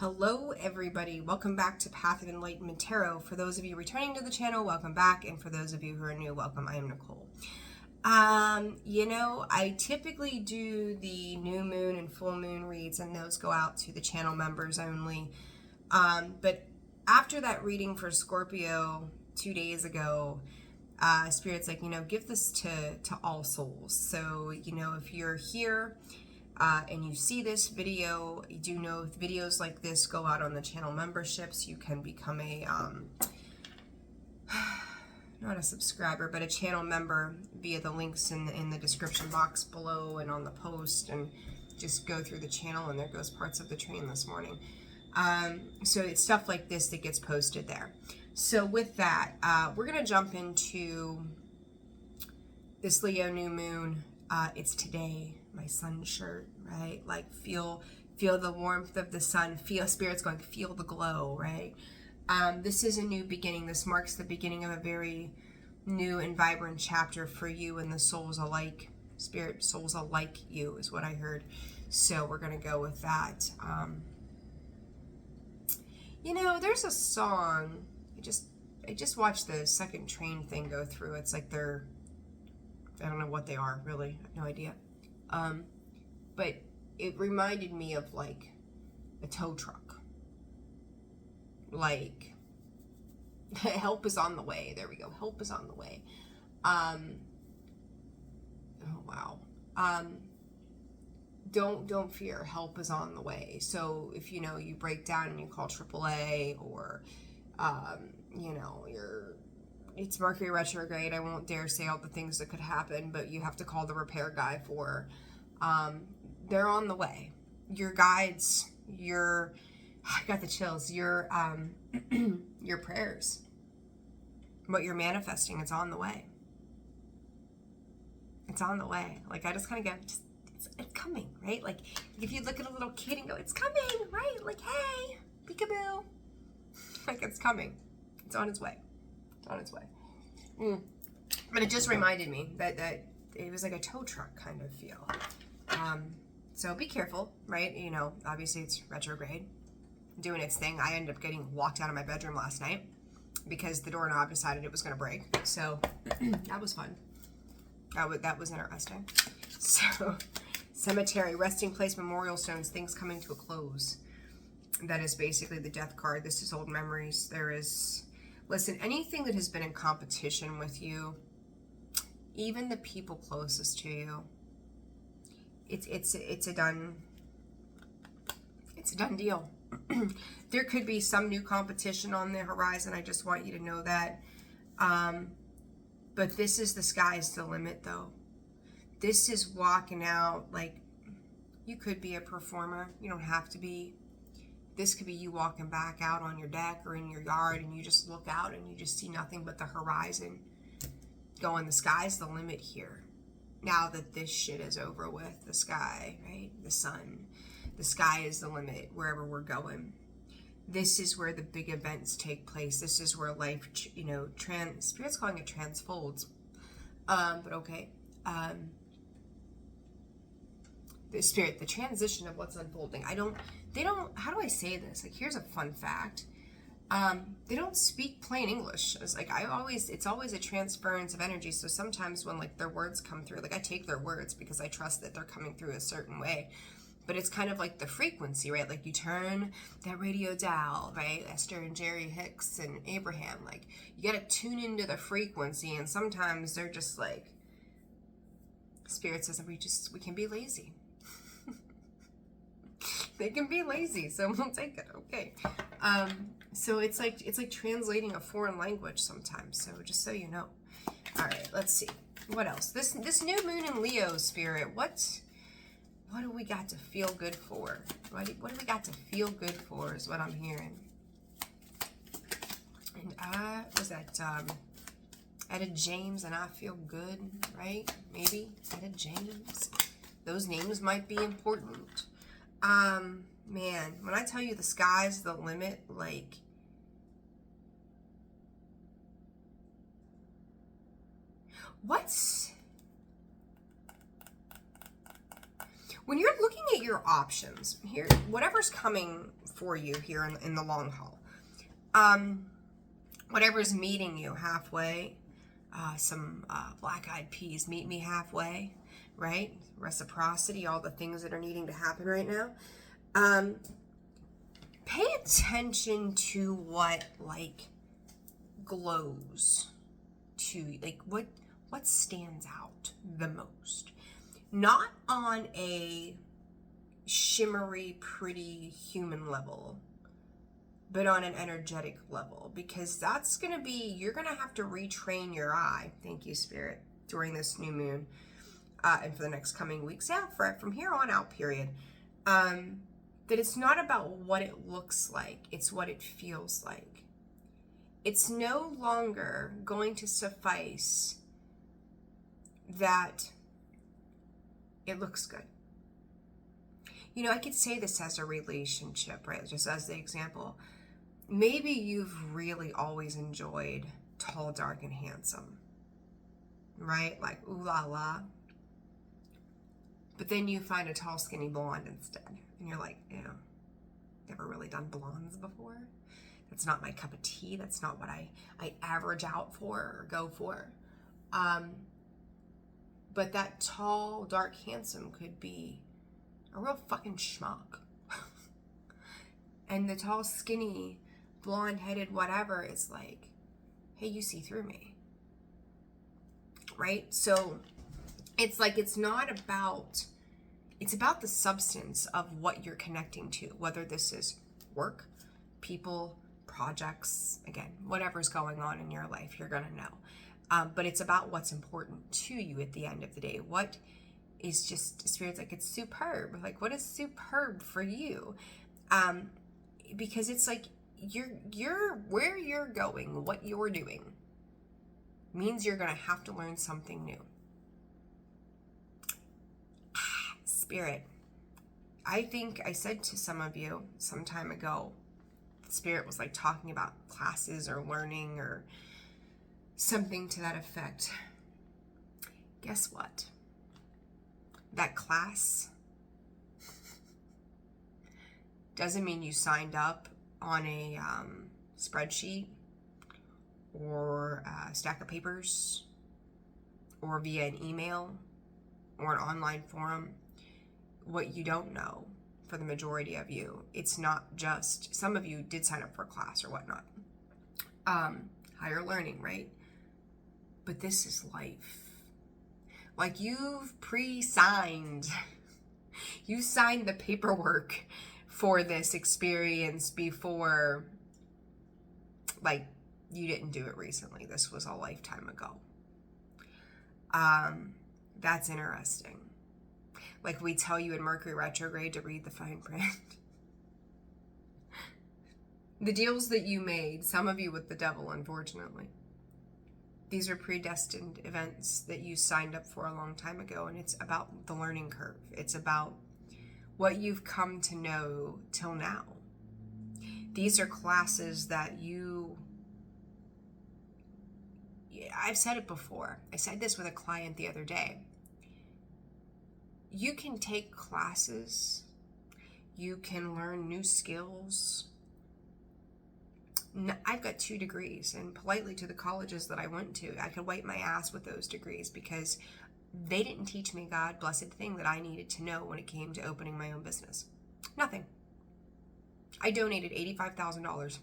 Hello everybody, welcome back to Path of Enlightenment Tarot. For those of you returning to the channel, welcome back, and for those of you who are new, welcome. I am Nicole. I typically do the new moon and full moon reads, and those go out to the channel members only. But after that reading for Scorpio 2 days ago, Spirit's like, give this to all souls. So, if you're here and you see this video, you do know if videos like this go out on the channel memberships, you can become a, not a subscriber, but a channel member via the links in the description box below and on the post, and just go through the channel, and there goes parts of the train this morning. So it's stuff like this that gets posted there. So with that, we're going to jump into this Leo new moon. It's today, my sun shirt, right? Like feel the warmth of the sun, Spirit's going, feel the glow, right? This is a new beginning. This marks the beginning of a very new and vibrant chapter for you and the souls alike. Spirit, souls alike you is what I heard. So we're going to go with that. There's a song. I just watched the second train thing go through. It's like I don't know what they are, really. I have no idea. But it reminded me of like a tow truck. Like, help is on the way. There we go. Help is on the way. Oh, wow. Don't fear. Help is on the way. So if, you break down and you call AAA, or, it's Mercury retrograde. I won't dare say all the things that could happen, but you have to call the repair guy for, they're on the way. Your guides, I got the chills, your prayers, what you're manifesting, it's on the way. It's on the way. Like, I just kind of get, it's coming, right? Like, if you look at a little kid and go, it's coming, right? Like, hey, peekaboo. Like, it's coming. It's on its way. It's on its way. But it just reminded me that it was like a tow truck kind of feel. So be careful, right? Obviously it's retrograde, doing its thing. I ended up getting locked out of my bedroom last night because the doorknob decided it was going to break. So that was fun. That was interesting. So cemetery, resting place, memorial stones, things coming to a close. That is basically the death card. This is old memories. Listen, anything that has been in competition with you, even the people closest to you, it's a done deal. There could be some new competition on the horizon. I just want you to know that. But this is the sky's the limit, though. This is walking out. Like, you could be a performer. You don't have to be. This could be you walking back out on your deck or in your yard, and you just look out and you just see nothing but the horizon. Going, the sky's the limit here. Now that this shit is over with, the sky, right? The sun. The sky is the limit wherever we're going. This is where the big events take place. This is where life, Spirit's calling it transfolds. But okay. The transition of what's unfolding. How do I say this? Like, here's a fun fact. They don't speak plain English. It's like, it's always a transference of energy. So sometimes when like their words come through, like I take their words because I trust that they're coming through a certain way. But it's kind of like the frequency, right? Like you turn that radio dial, right? Esther and Jerry Hicks and Abraham, like you got to tune into the frequency. And sometimes they're just like, Spirit says we can be lazy. They can be lazy, so we'll take it. Okay. So it's like translating a foreign language sometimes. So just so you know. All right, let's see. What else? This new moon in Leo, Spirit. What do we got to feel good for? What do we got to feel good for is what I'm hearing. And was that Etta James and I Feel Good, right? Maybe Etta James. Those names might be important. Man, when I tell you the sky's the limit, like, when you're looking at your options here, whatever's coming for you here in the long haul, whatever's meeting you halfway, some black-eyed peas, meet me halfway, right? Reciprocity, all the things that are needing to happen right now. Pay attention to what, like, glows to, like, what stands out the most. Not on a shimmery, pretty human level, but on an energetic level, because that's going to be, you're going to have to retrain your eye, thank you, Spirit, during this new moon, and for the next coming weeks, from here on out, period, that it's not about what it looks like, it's what it feels like. It's no longer going to suffice that it looks good. You know, I could say this as a relationship, right? Just as the example. Maybe you've really always enjoyed tall, dark, and handsome, right? Like, ooh la la. But then you find a tall, skinny blonde instead. And you're like, never really done blondes before. That's not my cup of tea. That's not what I average out for or go for. But that tall, dark, handsome could be a real fucking schmuck. And the tall, skinny, blonde-headed whatever is like, hey, you see through me. Right? So it's like, it's about the substance of what you're connecting to, whether this is work, people, projects, again, whatever's going on in your life, you're going to know. But it's about what's important to you at the end of the day. What is just, Spirit's like, it's superb. Like, what is superb for you? Because it's like, you're where you're going, what you're doing means you're going to have to learn something new. Spirit, I think I said to some of you some time ago, Spirit was like talking about classes or learning or something to that effect. Guess what? That class doesn't mean you signed up on a spreadsheet or a stack of papers or via an email or an online forum. What you don't know, for the majority of you, it's not just, some of you did sign up for a class or whatnot, higher learning, right? But this is life. Like, you've pre-signed, you signed the paperwork for this experience before, like, you didn't do it recently. This was a lifetime ago. That's interesting. Like, we tell you in Mercury retrograde to read the fine print. The deals that you made, some of you with the devil, unfortunately. These are predestined events that you signed up for a long time ago, and it's about the learning curve. It's about what you've come to know till now. These are classes that I've said it before. I said this with a client the other day. You can take classes, you can learn new skills. I've got 2 degrees, and politely to the colleges that I went to, I could wipe my ass with those degrees because they didn't teach me God blessed thing that I needed to know when it came to opening my own business. Nothing. I donated $85,000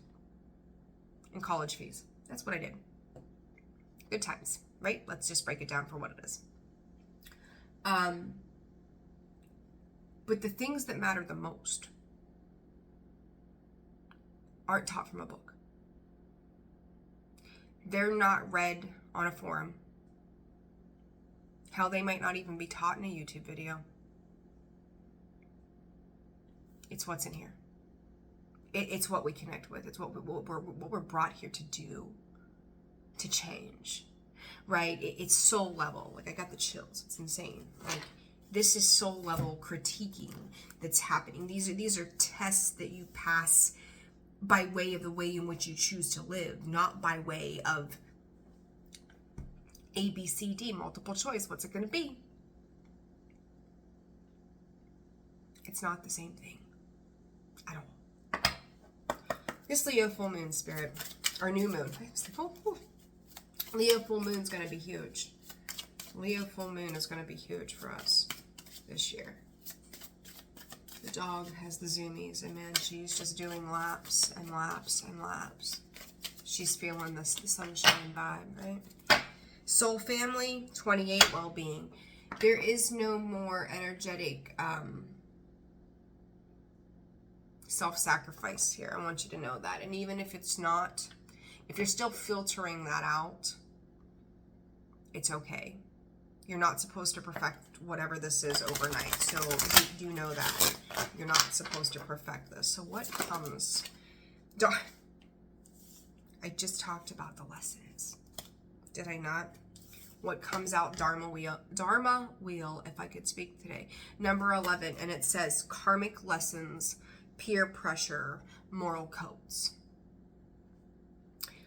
in college fees. That's what I did. Good times, right? Let's just break it down for what it is. But the things that matter the most aren't taught from a book. They're not read on a forum. Hell, they might not even be taught in a YouTube video. It's what's in here. It's what we connect with. It's what we're brought here to do, to change, right? It's soul level. Like, I got the chills. It's insane. Like, this is soul level critiquing that's happening. These are tests that you pass by way of the way in which you choose to live, not by way of A, B, C, D, multiple choice. What's it going to be? It's not the same thing at all. This Leo full moon spirit, or new moon. Leo full moon is going to be huge. Leo full moon is going to be huge for us this year. The dog has the zoomies, and man, she's just doing laps and laps and laps. She's feeling the sunshine vibe, right? Soul family, 28, well-being. There is no more energetic self-sacrifice here. I want you to know that. And even if it's not, if you're still filtering that out, it's okay. You're not supposed to perfect whatever this is overnight. So you know that. You're not supposed to perfect this. So what comes? I just talked about the lessons. Did I not? What comes out? Dharma wheel, if I could speak today. Number 11, and it says karmic lessons, peer pressure, moral codes.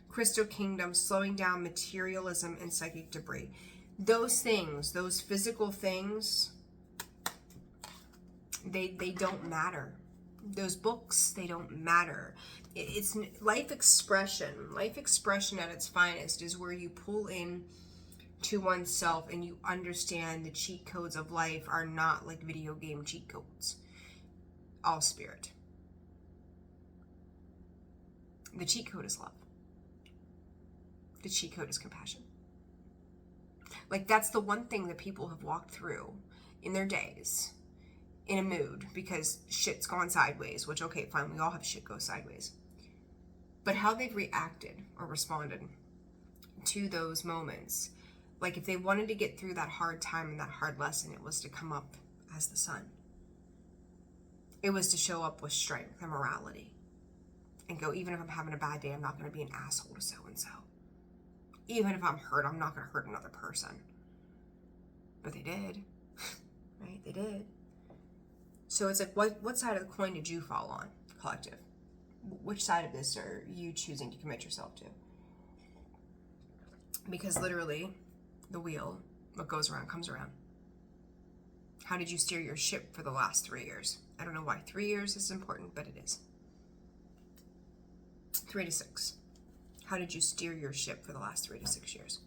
Crystal kingdom, slowing down materialism and psychic debris. Those things, those physical things, they don't matter. Those books, they don't matter. It's life expression. Life expression at its finest is where you pull in to oneself and you understand the cheat codes of life are not like video game cheat codes. All spirit. The cheat code is love. The cheat code is compassion. Like, that's the one thing that people have walked through in their days in a mood because shit's gone sideways, which, okay, fine, we all have shit go sideways. But how they've reacted or responded to those moments, like if they wanted to get through that hard time and that hard lesson, it was to come up as the sun. It was to show up with strength and morality and go, even if I'm having a bad day, I'm not going to be an asshole to so-and-so. Even if I'm hurt, I'm not going to hurt another person. But they did. Right? They did. So it's like, what side of the coin did you fall on, collective? Which side of this are you choosing to commit yourself to? Because literally, the wheel, what goes around comes around. How did you steer your ship for the last 3 years? I don't know why 3 years is important, but it is. 3 to 6. How did you steer your ship for the last 3 to 6 years?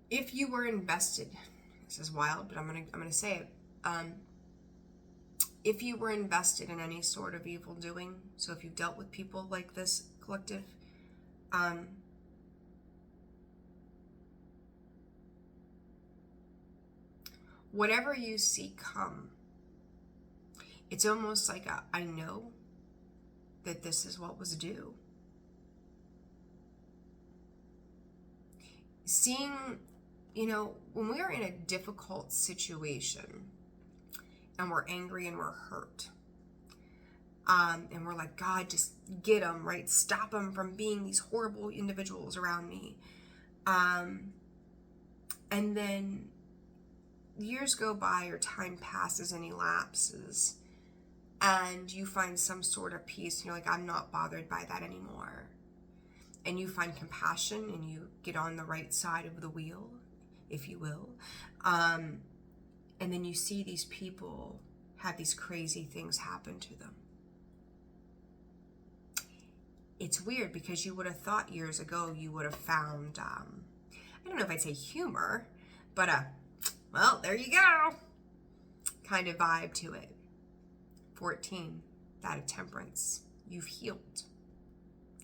If you were invested, this is wild, but I'm gonna say it. If you were invested in any sort of evil doing, so if you've dealt with people like this, collective, whatever you see come, it's almost like I know that this is what was due. Seeing, when we're in a difficult situation and we're angry and we're hurt, and we're like, God, just get them, right? Stop them from being these horrible individuals around me. And then years go by or time passes and elapses, and you find some sort of peace, and you're like, I'm not bothered by that anymore. And you find compassion, and you get on the right side of the wheel, if you will. And then you see these people have these crazy things happen to them. It's weird because you would have thought years ago you would have found, I don't know if I'd say humor, but well, there you go, kind of vibe to it. 14, that of temperance. You've healed.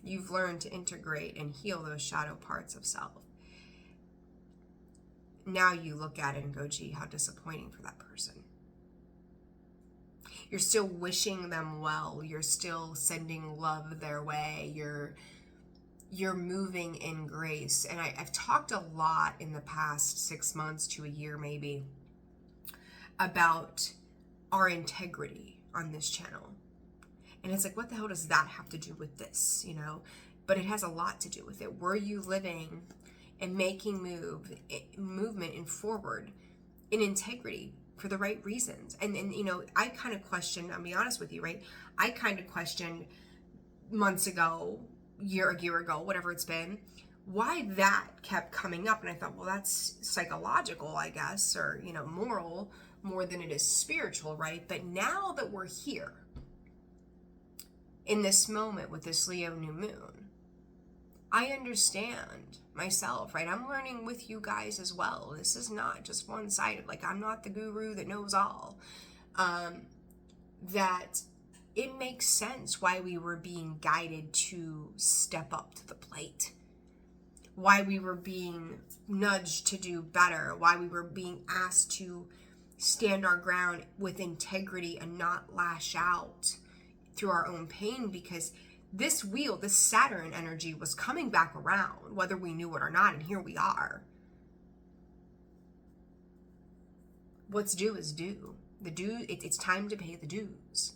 You've learned to integrate and heal those shadow parts of self. Now you look at it and go, gee, how disappointing for that person. You're still wishing them well. You're still sending love their way. You're moving in grace. And I've talked a lot in the past 6 months to a year maybe about our integrity on this channel. And it's like, what the hell does that have to do with this, But it has a lot to do with it. Were you living and making movement and forward in integrity for the right reasons? And I kind of questioned, I'll be honest with you, right? I kind of questioned months ago, a year ago, whatever it's been, why that kept coming up. And I thought, well, that's psychological, I guess, or, you know, moral more than it is spiritual, right? But now that we're here in this moment with this Leo new moon, I understand myself, right? I'm learning with you guys as well. This is not just one-sided. Like, I'm not the guru that knows all. That it makes sense why we were being guided to step up to the plate, why we were being nudged to do better, why we were being asked to stand our ground with integrity and not lash out through our own pain, because this wheel, this Saturn energy was coming back around, whether we knew it or not, and here we are. What's due is due. It's time to pay the dues.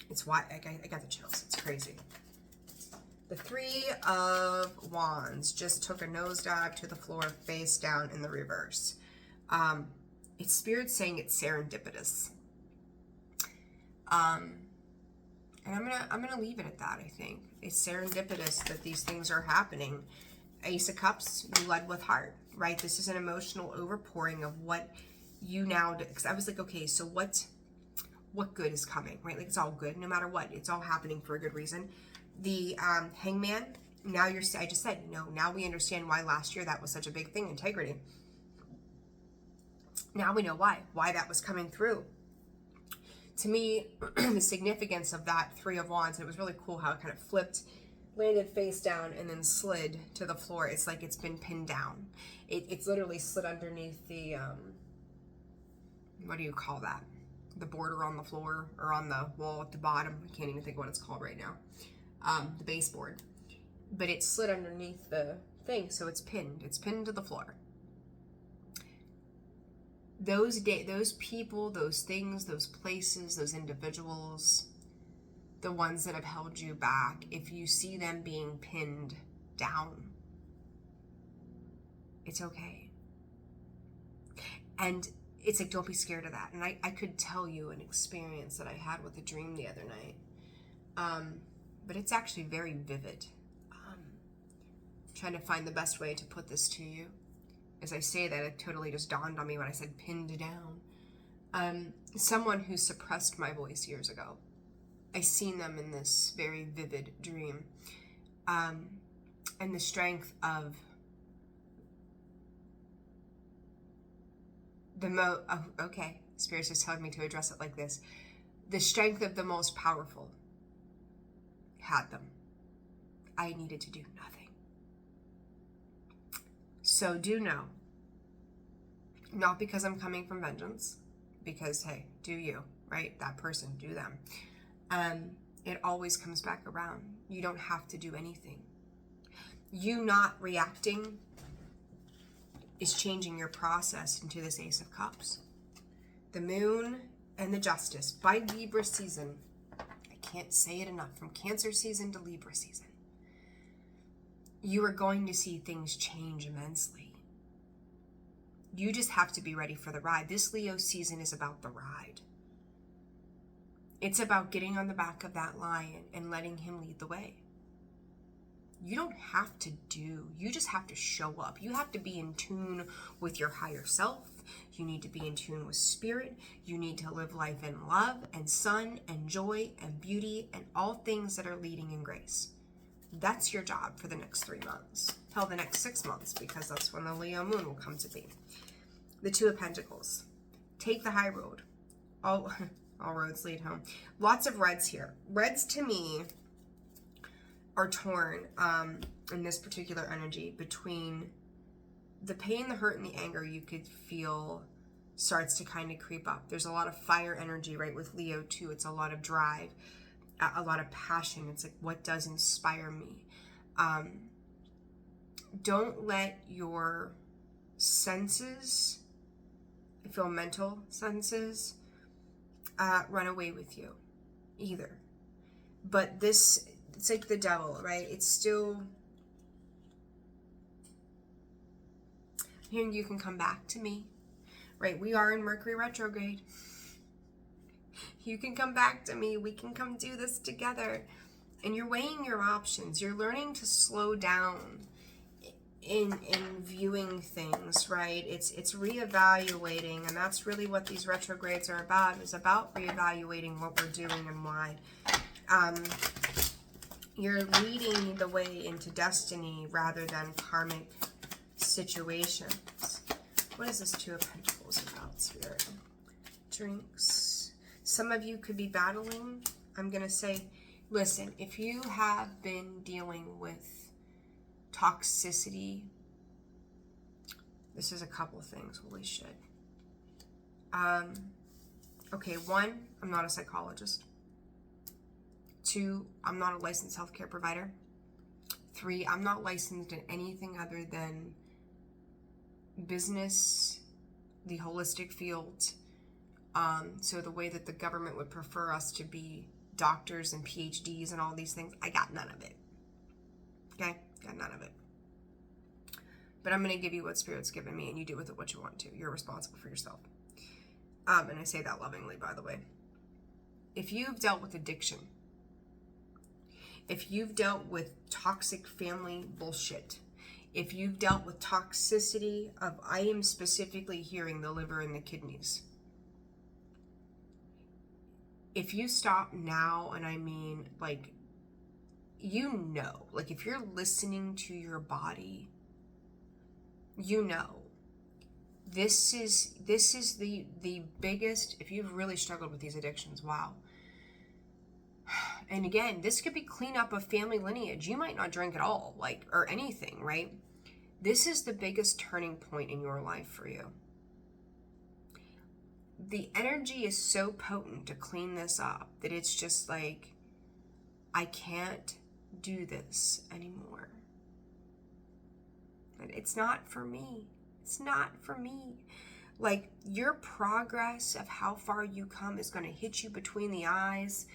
It's why I got the chills. It's crazy. The Three of Wands just took a nosedive to the floor, face down in the reverse. It's Spirit saying it's serendipitous. And I'm gonna leave it at that. I think it's serendipitous that these things are happening. Ace of Cups, you led with heart, right? This is an emotional overpouring of what you now do. Because I was like, okay, so what good is coming, right? Like, it's all good, no matter what. It's all happening for a good reason. The Hangman, now I just said, you know, now we understand why last year that was such a big thing, integrity. Now we know why that was coming through. To me, the significance of that Three of Wands, and it was really cool how it kind of flipped, landed face down, and then slid to the floor. It's like it's been pinned down. It's literally slid underneath the, what do you call that? The border on the floor, or on the wall at the bottom. I can't even think of what it's called right now. The baseboard. But it slid underneath the thing, so it's pinned. It's pinned to the floor. Those people, those things, those places, those individuals, the ones that have held you back, if you see them being pinned down, it's okay. And it's like, don't be scared of that. And I could tell you an experience that I had with a dream the other night. But it's actually very vivid. Trying to find the best way to put this to you. As I say that, it totally just dawned on me when I said pinned down. Someone who suppressed my voice years ago. I seen them in this very vivid dream. And the strength of okay, Spirit just telling me to address it like this. The strength of the most powerful had them. I needed to do nothing. So do know, not because I'm coming from vengeance, because, hey, do you, right? That person, do them. It always comes back around. You don't have to do anything. You not reacting is changing your process into this Ace of Cups. The Moon and the Justice by Libra season. I can't say it enough. From Cancer season to Libra season. You are going to see things change immensely. You just have to be ready for the ride. This Leo season is about the ride. It's about getting on the back of that lion and letting him lead the way. You don't have to do, you just have to show up. You have to be in tune with your higher self. You need to be in tune with spirit. You need to live life in love and sun and joy and beauty and all things that are leading in grace. That's your job for the next 3 months. Hell, the next 6 months, because that's when the Leo moon will come to be. The Two of Pentacles. Take the high road. All roads lead home. Lots of reds here. Reds to me are torn in this particular energy between the pain, the hurt, and the anger you could feel starts to kind of creep up. There's a lot of fire energy, right, with Leo too. It's a lot of drive. A lot of passion. It's like, what does inspire me? Don't let your senses, I feel mental senses, run away with you either. But this, it's like the devil, right? It's still, here you can come back to me, right? We are in Mercury retrograde. You can come back to me. We can come do this together. And you're weighing your options. You're learning to slow down in viewing things, right? It's reevaluating, and that's really what these retrogrades are about, is about reevaluating what we're doing and why. You're leading the way into destiny rather than karmic situations. What is this Two of Pentacles about, Spirit? Drinks. Some of you could be battling. I'm going to say, listen, if you have been dealing with toxicity, this is a couple of things. Holy shit. Okay, 1, I'm not a psychologist. 2, I'm not a licensed healthcare provider. 3, I'm not licensed in anything other than business, the holistic field. So the way that the government would prefer us to be doctors and PhDs and all these things, I got none of it. Okay? Got none of it. But I'm going to give you what Spirit's given me, and you do with it what you want to. You're responsible for yourself. And I say that lovingly, by the way. If you've dealt with addiction, if you've dealt with toxic family bullshit, if you've dealt with toxicity of, I am specifically hearing the liver and the kidneys. If you stop now, and I mean, like, you know, like if you're listening to your body, you know, this is the biggest, if you've really struggled with these addictions, wow. And again, this could be cleanup of family lineage. You might not drink at all, like, or anything, right? This is the biggest turning point in your life for you. The energy is so potent to clean this up that it's just like, I can't do this anymore. And it's not for me. It's not for me. Like, your progress of how far you come is going to hit you between the eyes,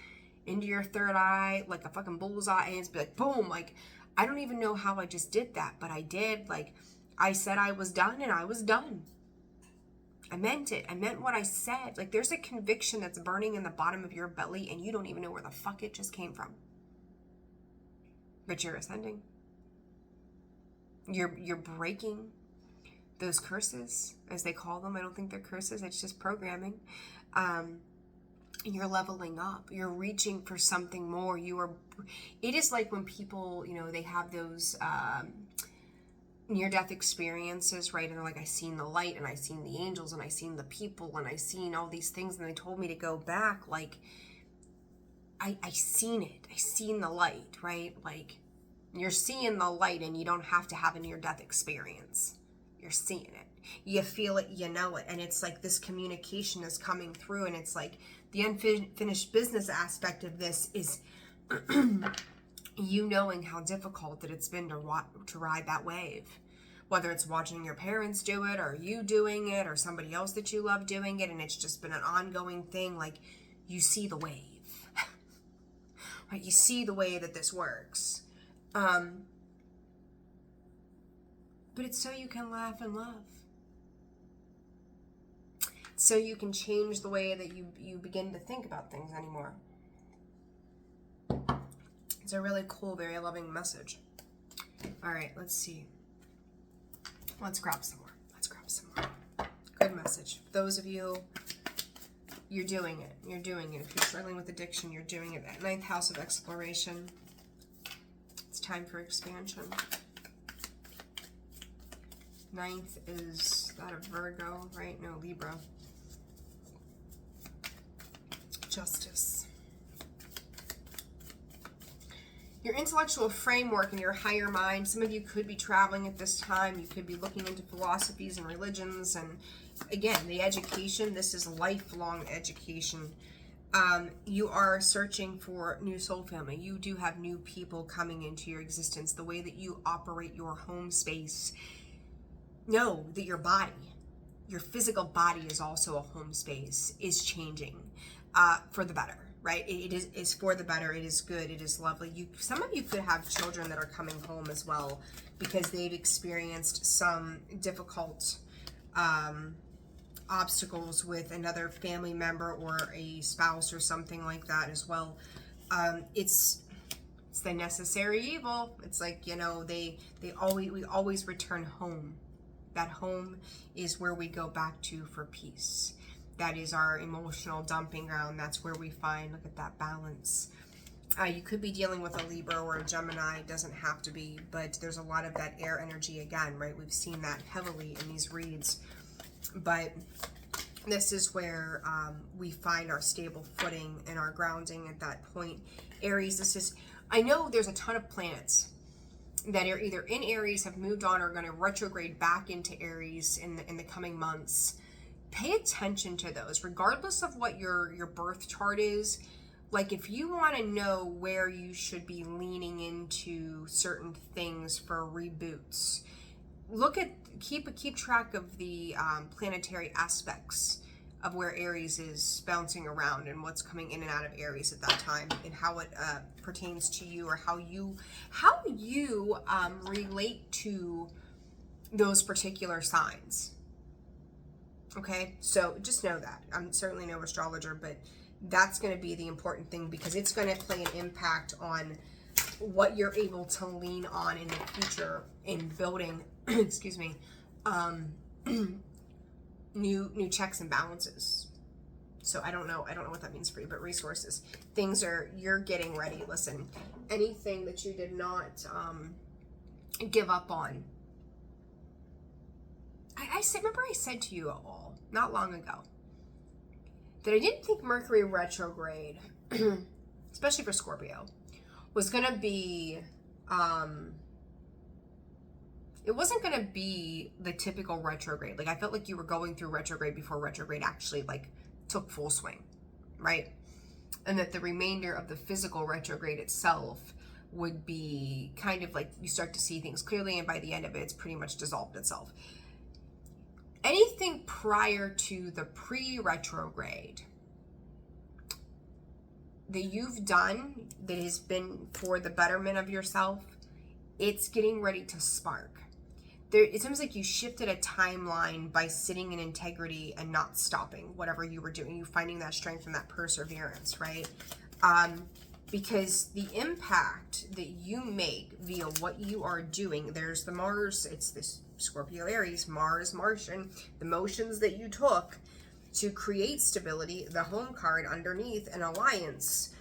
into your third eye, like a fucking bullseye, and it's be like, boom, like, I don't even know how I just did that, but I did. Like, I said I was done, and I was done. I meant it. I meant what I said. Like, there's a conviction that's burning in the bottom of your belly, and you don't even know where the fuck it just came from. But you're ascending. You're breaking those curses, as they call them. I don't think they're curses. It's just programming. You're leveling up. You're reaching for something more. It is like when people, you know, they have those near-death experiences, right? And they're like, I seen the light, and I seen the angels, and I seen the people, and I seen all these things, and they told me to go back. Like, I seen it. I seen the light, right? Like, you're seeing the light, and you don't have to have a near-death experience. You're seeing it. You feel it, you know it. And it's like this communication is coming through, and it's like the unfinished business aspect of this is you knowing how difficult that it's been to ride that wave. Whether it's watching your parents do it, or you doing it, or somebody else that you love doing it, and it's just been an ongoing thing. Like, you see the wave. Right? You see the way that this works. But it's so you can laugh and love. So you can change the way that you begin to think about things anymore. It's a really cool, very loving message. All right, let's see. Let's grab some more. Good message. For those of you, you're doing it. You're doing it. If you're struggling with addiction, you're doing it. That 9th house of exploration. It's time for expansion. 9th is that of Virgo, right? No, Libra. Justice. Your intellectual framework and your higher mind. Some of you could be traveling at this time. You could be looking into philosophies and religions. And again, the education, this is lifelong education. You are searching for new soul family. You do have new people coming into your existence. The way that you operate your home space. Know that your body, your physical body is also a home space, is changing for the better, right? It is for the better. It is good. It is lovely. Some of you could have children that are coming home as well because they've experienced some difficult obstacles with another family member or a spouse or something like that as well. It's the necessary evil. It's like, you know, we always return home. That home is where we go back to for peace. That is our emotional dumping ground. That's where we find, look at that balance. You could be dealing with a Libra or a Gemini. It doesn't have to be, but there's a lot of that air energy again, right? We've seen that heavily in these reads. But this is where we find our stable footing and our grounding at that point. Aries, this is, I know there's a ton of planets that are either in Aries, have moved on, or going to retrograde back into Aries in the coming months. Pay attention to those, regardless of what your birth chart is. Like, if you want to know where you should be leaning into certain things for reboots, keep track of the planetary aspects of where Aries is bouncing around and what's coming in and out of Aries at that time, and how it pertains to you, or how you relate to those particular signs. Okay, so just know that. I'm certainly no astrologer, but that's going to be the important thing, because it's going to play an impact on what you're able to lean on in the future in building, excuse me, new checks and balances. So I don't know what that means for you, but resources, you're getting ready. Listen, anything that you did not give up on. Remember I said to you all not long ago that I didn't think Mercury retrograde, especially for Scorpio, was going to be, it wasn't going to be the typical retrograde. Like, I felt like you were going through retrograde before retrograde actually, like, took full swing, right? And that the remainder of the physical retrograde itself would be kind of like you start to see things clearly, and by the end of it, it's pretty much dissolved itself. Anything prior to the pre-retrograde that you've done that has been for the betterment of yourself, it's getting ready to spark. It seems like you shifted a timeline by sitting in integrity and not stopping whatever you were doing. You finding that strength and that perseverance, right? Because the impact that you make via what you are doing, there's the Mars, it's this Scorpio Aries, Mars, Martian, the motions that you took to create stability, the home card underneath, an alliance.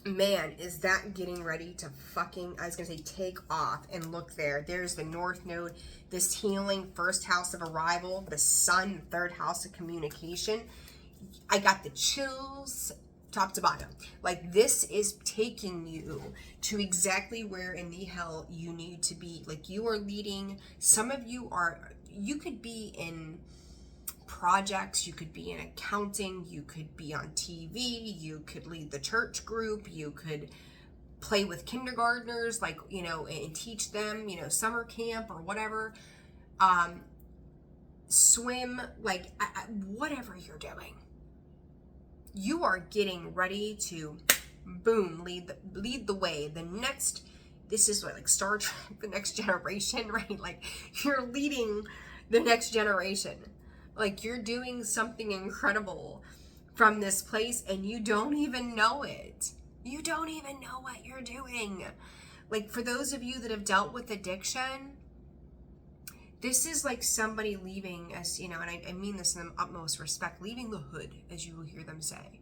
Man, is that getting ready to fucking, I was going to say take off. And look there, there's the North Node, this healing first house of arrival, the Sun, third house of communication. I got the chills top to bottom. Like, this is taking you to exactly where in the hell you need to be. Like, you are leading, some of you could be in projects, you could be in accounting, you could be on TV, you could lead the church group, you could play with kindergartners, like, you know, and teach them, you know, summer camp or whatever, swim, like, whatever you're doing. You are getting ready to, boom, lead the way. The next, this is what, like Star Trek, the next generation, right? Like, you're leading the next generation. Like, you're doing something incredible from this place, and you don't even know it. You don't even know what you're doing. Like, for those of you that have dealt with addiction, this is like somebody leaving, as you know, and I mean this in the utmost respect, leaving the hood, as you will hear them say,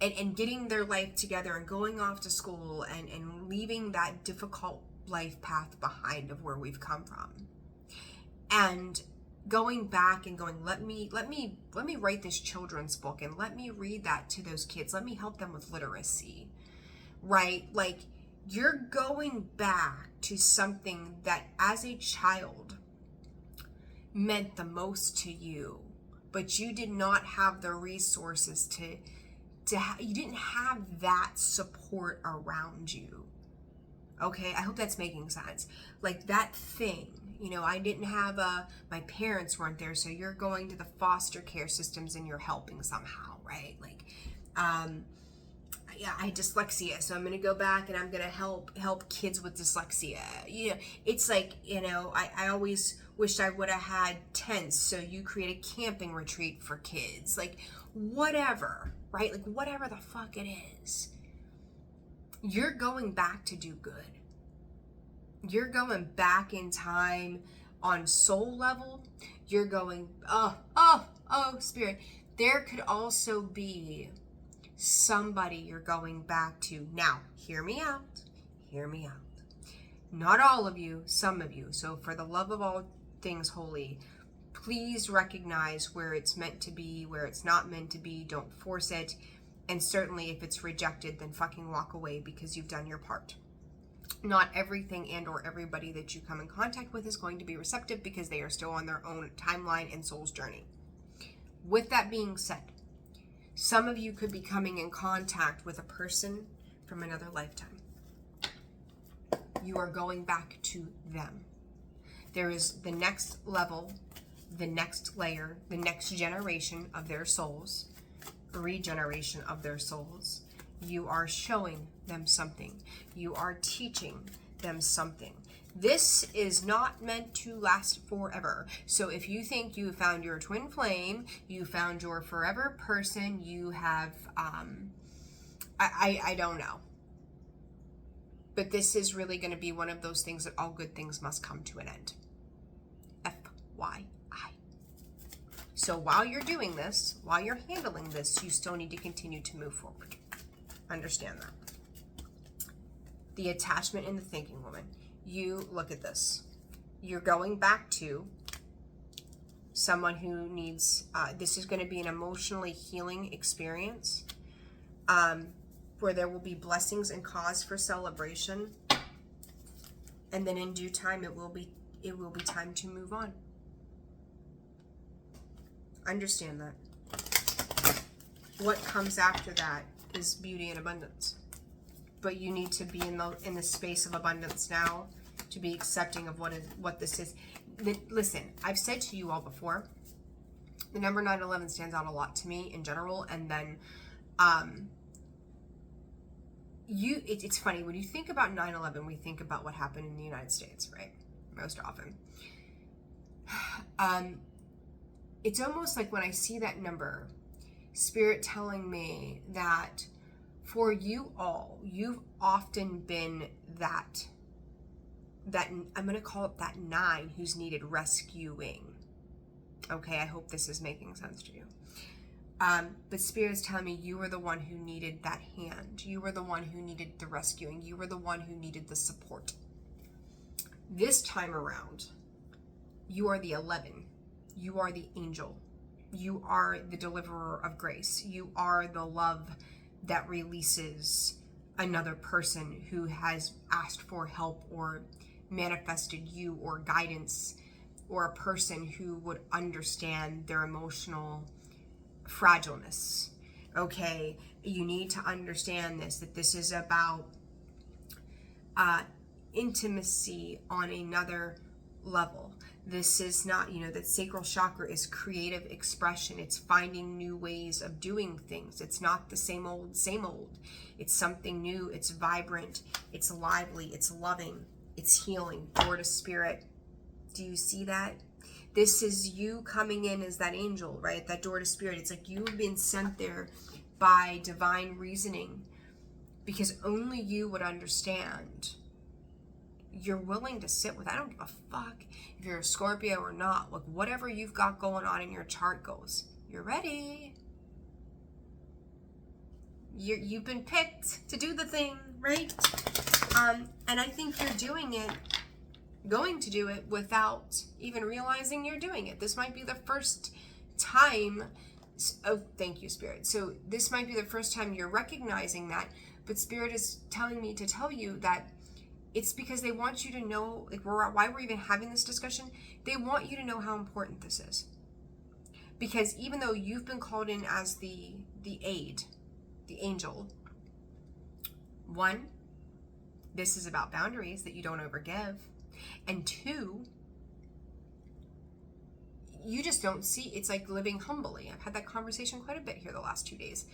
and getting their life together and going off to school and leaving that difficult life path behind of where we've come from, and going back and going, let me write this children's book, and let me read that to those kids. Let me help them with literacy, right? Like, you're going back to something that as a child meant the most to you, but you did not have the resources you didn't have that support around you. Okay, I hope that's making sense. Like, that thing, you know, I didn't have my parents weren't there, so you're going to the foster care systems and you're helping somehow, right? Like, yeah, I had dyslexia, so I'm going to go back and I'm going to help kids with dyslexia. You know, it's like, you know, I always wished I would have had tents, so you create a camping retreat for kids. Like, whatever, right? Like, whatever the fuck it is. You're going back to do good. You're going back in time on soul level. You're going, Spirit. There could also be somebody you're going back to. Now, hear me out. Hear me out. Not all of you, some of you. So for the love of all things holy, please recognize where it's meant to be, where it's not meant to be. Don't force it. And certainly if it's rejected, then fucking walk away because you've done your part. Not everything and or everybody that you come in contact with is going to be receptive because they are still on their own timeline and soul's journey. With that being said, some of you could be coming in contact with a person from another lifetime. You are going back to them. There is the next level, the next layer, the next generation of their souls, regeneration of their souls. You are showing them something. You are teaching them something. This is not meant to last forever. So if you think you found your twin flame, you found your forever person, you have, I don't know. But this is really going to be one of those things that all good things must come to an end. FYI. So while you're doing this, while you're handling this, you still need to continue to move forward. Understand that. The attachment in the thinking woman. You look at this. You're going back to someone who needs, this is going to be an emotionally healing experience, where there will be blessings and cause for celebration. And then in due time, it will be time to move on. Understand that. What comes after that is beauty and abundance. But you need to be in the space of abundance now to be accepting of what this is. Listen, I've said to you all before, the number 911 stands out a lot to me in general. And then it's funny, when you think about 9/11, we think about what happened in the United States, right? Most often. It's almost like when I see that number, Spirit telling me that for you all, you've often been that I'm going to call it that 9 who's needed rescuing. Okay, I hope this is making sense to you. But Spirit is telling me you were the one who needed that hand. You were the one who needed the rescuing. You were the one who needed the support. This time around, you are the 11. You are the angel. You are the deliverer of grace. You are the love that releases another person who has asked for help or manifested you or guidance, or a person who would understand their emotional fragileness. Okay, you need to understand this, that this is about intimacy on another level. This is not, that sacral chakra is creative expression. It's finding new ways of doing things. It's not the same old, same old. It's something new. It's vibrant. It's lively. It's loving. It's healing. Door to spirit. Do you see that? This is you coming in as that angel, right? That door to spirit. It's like you've been sent there by divine reasoning, because only you would understand. You're willing to sit with, I don't give a fuck if you're a Scorpio or not. Like, whatever you've got going on in your chart goes. You're ready. You've been picked to do the thing, right? And I think you're going to do it without even realizing you're doing it. This might be the first time. Oh, thank you, Spirit. So this might be the first time you're recognizing that, but Spirit is telling me to tell you that it's because they want you to know, like, why we're even having this discussion. They want you to know how important this is. Because even though you've been called in as the aid, the angel, 1, this is about boundaries that you don't overgive. And 2, you just don't see, it's like living humbly. I've had that conversation quite a bit here the last 2 days.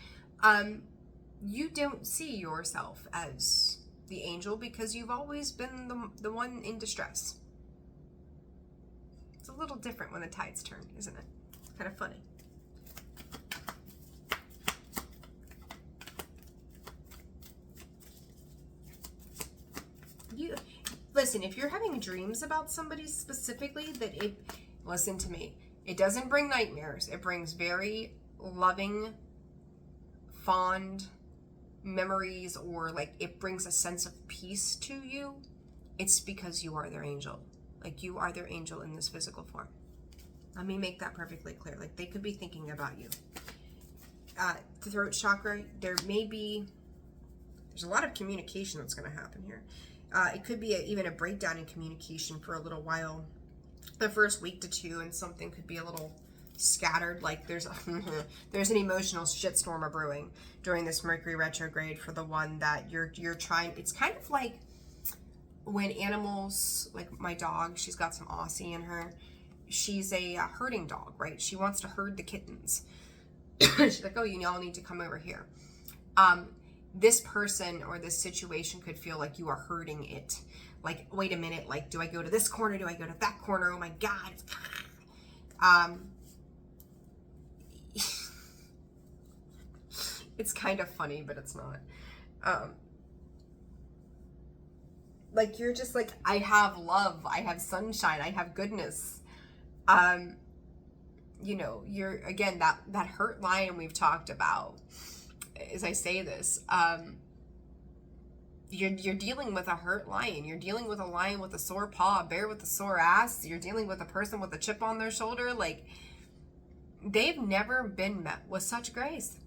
You don't see yourself as the angel because you've always been the one in distress. It's a little different when the tides turn, isn't it? Kind of funny. listen, if you're having dreams about somebody specifically, listen to me, it doesn't bring nightmares. It brings very loving, fond memories, or like it brings a sense of peace to you. It's because you are their angel. Like, you are their angel in this physical form. Let me make that perfectly clear. Like, they could be thinking about you. The throat chakra, there's a lot of communication that's going to happen here. It could be even a breakdown in communication for a little while, the first week to two, and something could be a little scattered. Like, there's an emotional shitstorm brewing during this Mercury retrograde for the one that you're trying. It's kind of like when animals, like my dog, she's got some Aussie in her. She's a herding dog, right? She wants to herd the kittens. She's like, oh, you all need to come over here. This person or this situation could feel like you are hurting it. Like, wait a minute, like, do I go to this corner? Do I go to that corner? Oh my God. It's kind of funny, but it's not. Like, you're just like, I have love, I have sunshine, I have goodness. You know, you're, again, that hurt lion we've talked about, as I say this, you're dealing with a hurt lion. You're dealing with a lion with a sore paw, a bear with a sore ass. You're dealing with a person with a chip on their shoulder. Like, they've never been met with such grace.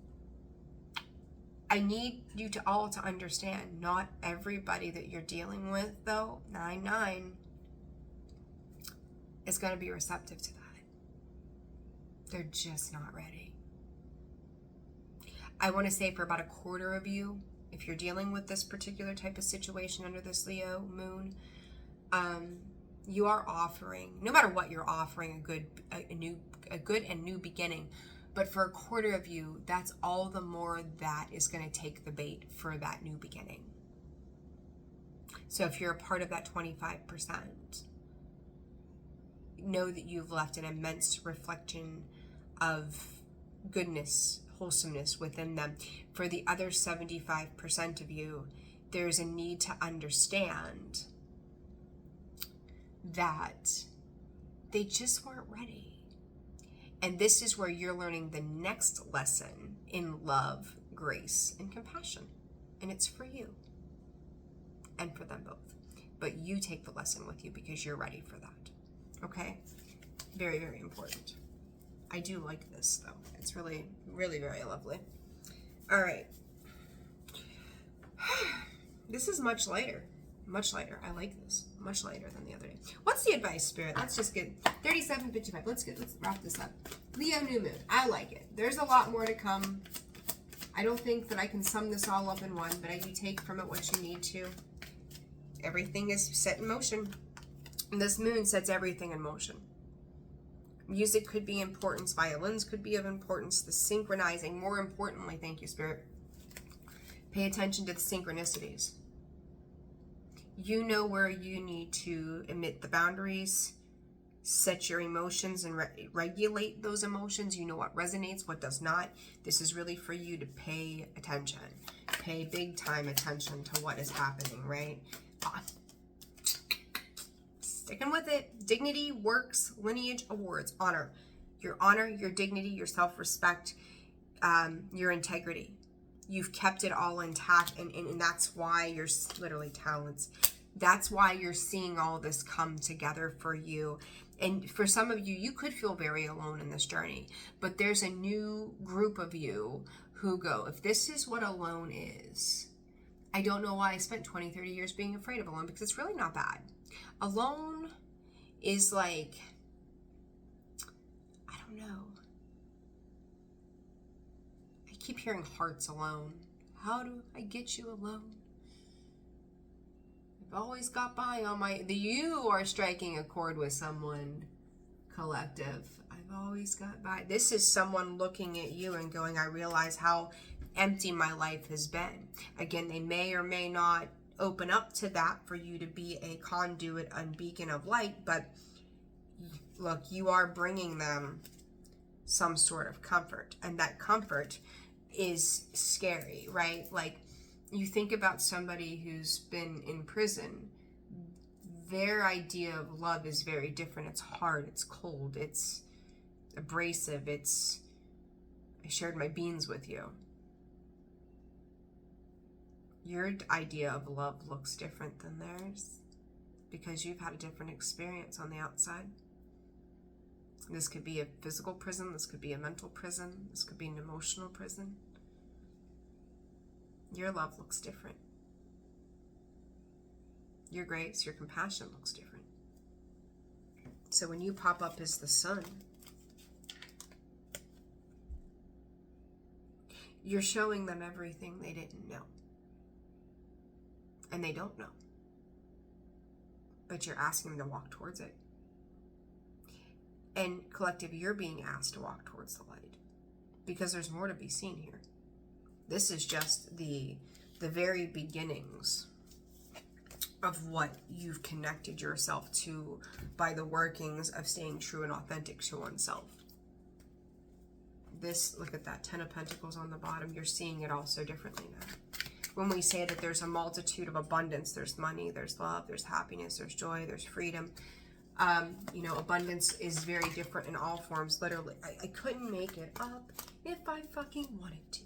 I need you to all to understand, not everybody that you're dealing with, though, 9-9, is going to be receptive to that. They're just not ready. I want to say for about a quarter of you, if you're dealing with this particular type of situation under this Leo moon, you are offering, no matter what, you're offering a good and new beginning. But for a quarter of you, that's all the more that is going to take the bait for that new beginning. So if you're a part of that 25%, know that you've left an immense reflection of goodness, wholesomeness within them. For the other 75% of you, there's a need to understand that they just weren't ready. And this is where you're learning the next lesson in love, grace, and compassion. And it's for you and for them both. But you take the lesson with you because you're ready for that. Okay? Very, very important. I do like this, though. It's really, really very lovely. All right. This is much lighter. Much lighter. I like this. Much lighter than the other day. What's the advice, Spirit? Let's just get 37:55. Let's wrap this up. Leo new moon. I like it. There's a lot more to come. I don't think that I can sum this all up in one, but I do take from it what you need to. Everything is set in motion. And this moon sets everything in motion. Music could be importance. Violins could be of importance. The synchronizing. More importantly, thank you, Spirit. Pay attention to the synchronicities. You know where you need to emit the boundaries, set your emotions and regulate those emotions. You know what resonates, what does not. This is really for you to pay attention. Pay big time attention to what is happening, right? Sticking with it. Dignity, works, lineage, awards, honor. Your dignity, your self-respect, your integrity. You've kept it all intact, and that's why you're literally talents. That's why you're seeing all this come together for you. And for some of you, you could feel very alone in this journey, but there's a new group of you who go, if this is what alone is, I don't know why I spent 20, 30 years being afraid of alone, because it's really not bad. Alone is like, I don't know. I keep hearing hearts alone. How do I get you alone? I've always got by on you are striking a chord with someone, collective. I've always got by. This is someone looking at you and going, I realize how empty my life has been. Again, they may or may not open up to that for you to be a conduit and beacon of light, but look, you are bringing them some sort of comfort, and that comfort is scary, right? Like, you think about somebody who's been in prison, their idea of love is very different. It's hard, it's cold, it's abrasive, it's, I shared my beans with you. Your idea of love looks different than theirs because you've had a different experience on the outside. This could be a physical prison, this could be a mental prison, this could be an emotional prison. Your love looks different. Your grace, your compassion looks different. So when you pop up as the sun, you're showing them everything they didn't know. And they don't know. But you're asking them to walk towards it. And collective, you're being asked to walk towards the light. Because there's more to be seen here. This is just the very beginnings of what you've connected yourself to by the workings of staying true and authentic to oneself. This, look at that, 10 of Pentacles on the bottom. You're seeing it all so differently now. When we say that there's a multitude of abundance, there's money, there's love, there's happiness, there's joy, there's freedom. You know, abundance is very different in all forms. Literally, I couldn't make it up if I fucking wanted to.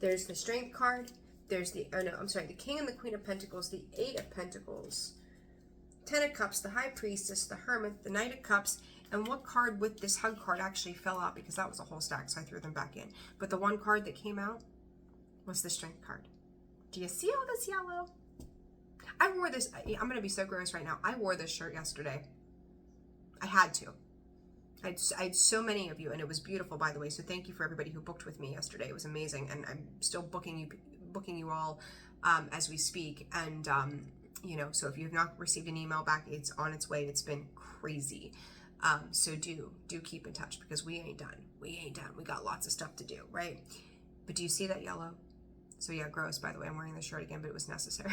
There's the Strength card. There's the, oh no, I'm sorry, the King and the Queen of Pentacles, the 8 of Pentacles, 10 of Cups, the High Priestess, the Hermit, the Knight of Cups, and what card with this Hug card actually fell out because that was a whole stack, so I threw them back in. But the one card that came out was the Strength card. Do you see all this yellow? I wore this, I'm going to be so gross right now. I wore this shirt yesterday. I had to. I had so many of you, and it was beautiful, by the way. So thank you for everybody who booked with me yesterday. It was amazing, and I'm still booking you all as we speak. And you know, so if you have not received an email back, it's on its way. It's been crazy. So do keep in touch because we ain't done. We ain't done. We got lots of stuff to do, right? But do you see that yellow? So yeah, gross. By the way, I'm wearing this shirt again, but it was necessary.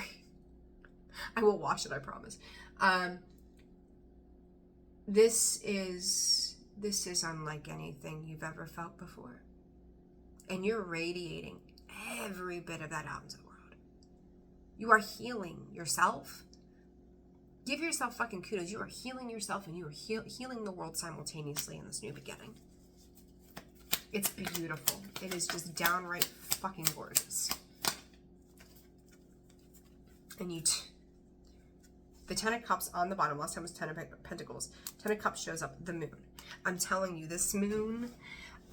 I will wash it, I promise. This is unlike anything you've ever felt before. And you're radiating every bit of that out into the world. You are healing yourself. Give yourself fucking kudos. You are healing yourself and you are healing the world simultaneously in this new beginning. It's beautiful. It is just downright fucking gorgeous. And the 10 of Cups on the bottom, last time was 10 of Pentacles. 10 of Cups shows up, the moon. I'm telling you, this moon,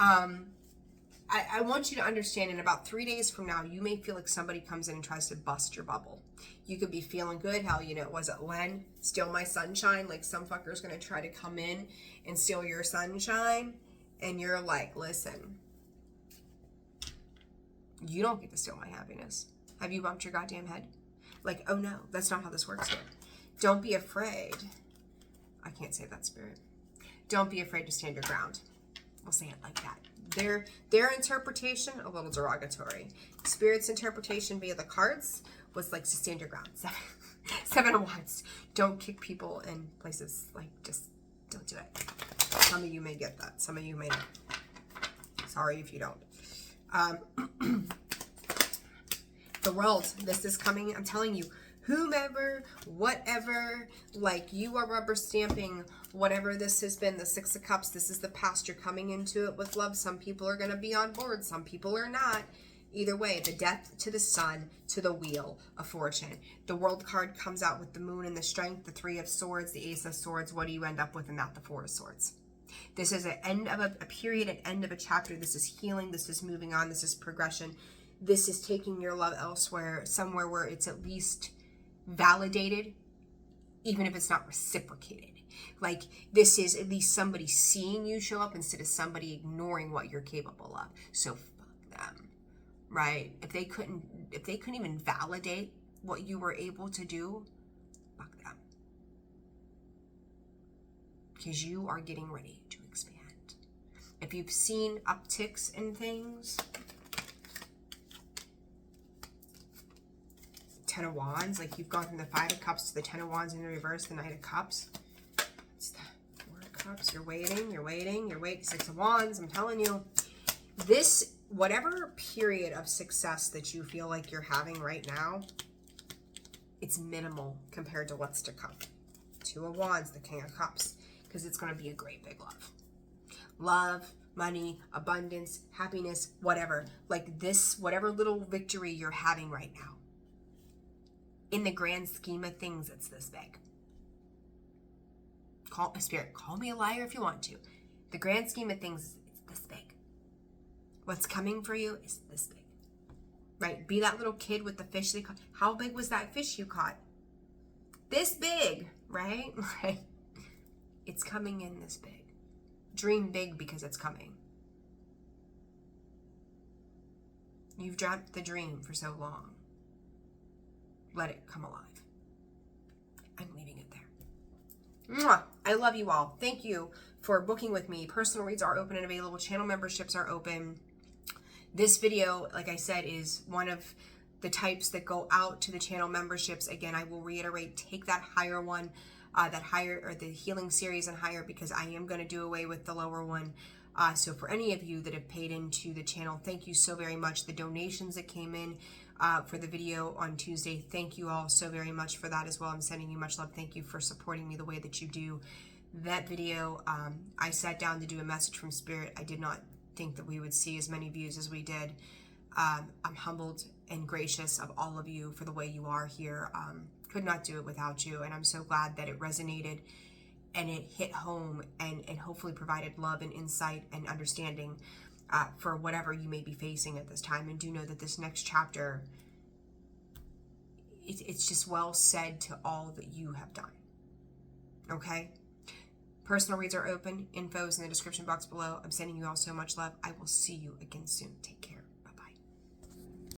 I want you to understand in about 3 days from now, you may feel like somebody comes in and tries to bust your bubble. You could be feeling good. Hell, you know, was it Len? Steal my sunshine? Like some fucker's going to try to come in and steal your sunshine. And you're like, listen, you don't get to steal my happiness. Have you bumped your goddamn head? Like, oh no, that's not how this works here. Don't be afraid. I can't say that, Spirit. Don't be afraid to stand your ground. We'll say it like that. Their interpretation, a little derogatory. Spirit's interpretation via the cards was like to stand your ground. Seven of Wands. Don't kick people in places. Like, just don't do it. Some of you may get that. Some of you may not. Sorry if you don't. The world. This is coming. I'm telling you. Whomever, whatever, like you are rubber stamping whatever this has been, the 6 of Cups. This is the past. You're coming into it with love. Some people are going to be on board. Some people are not. Either way, the Death to the Sun to the Wheel of Fortune. The World card comes out with the Moon and the Strength, the 3 of Swords, the Ace of Swords. What do you end up with in that? The 4 of Swords. This is an end of a period, an end of a chapter. This is healing. This is moving on. This is progression. This is taking your love elsewhere, somewhere where it's at least validated, even if it's not reciprocated. Like, this is at least somebody seeing you show up instead of somebody ignoring what you're capable of. So fuck them, right? If they couldn't even validate what you were able to do, fuck them. Because you are getting ready to expand. If you've seen upticks in things, 10 of Wands, like you've gone from the 5 of Cups to the 10 of Wands in the reverse, the Knight of Cups. It's the 4 of Cups. You're waiting. 6 of Wands. I'm telling you, this, whatever period of success that you feel like you're having right now, it's minimal compared to what's to come. Two of Wands, the King of Cups, because it's going to be a great big love. Love, money, abundance, happiness, whatever. Like this, whatever little victory you're having right now. In the grand scheme of things, it's this big. Spirit, call me a liar if you want to. The grand scheme of things, it's this big. What's coming for you is this big. Right? Be that little kid with the fish they caught. How big was that fish you caught? This big, right? Right. It's coming in this big. Dream big because it's coming. You've dreamt the dream for so long. Let it come alive. I'm leaving it there. Mwah! I love you all. Thank you for booking with me. Personal reads are open and available. Channel memberships are open. This video, like I said, is one of the types that go out to the channel memberships. Again, I will reiterate, take that higher one, that higher, or the healing series and higher, because I am going to do away with the lower one. So for any of you that have paid into the channel, thank you so very much. The donations that came in for the video on Tuesday, thank you all so very much for that as well. I'm sending you much love. Thank you for supporting me the way that you do. That video, I sat down to do a message from Spirit. I did not think that we would see as many views as we did. I'm humbled and gracious of all of you for the way you are here. Could not do it without you, and I'm so glad that it resonated and it hit home and hopefully provided love and insight and understanding for whatever you may be facing at this time. And do know that this next chapter, it's just well said to all that you have done. Okay? Personal reads are open. Info is in the description box below. I'm sending you all so much love. I will see you again soon. Take care.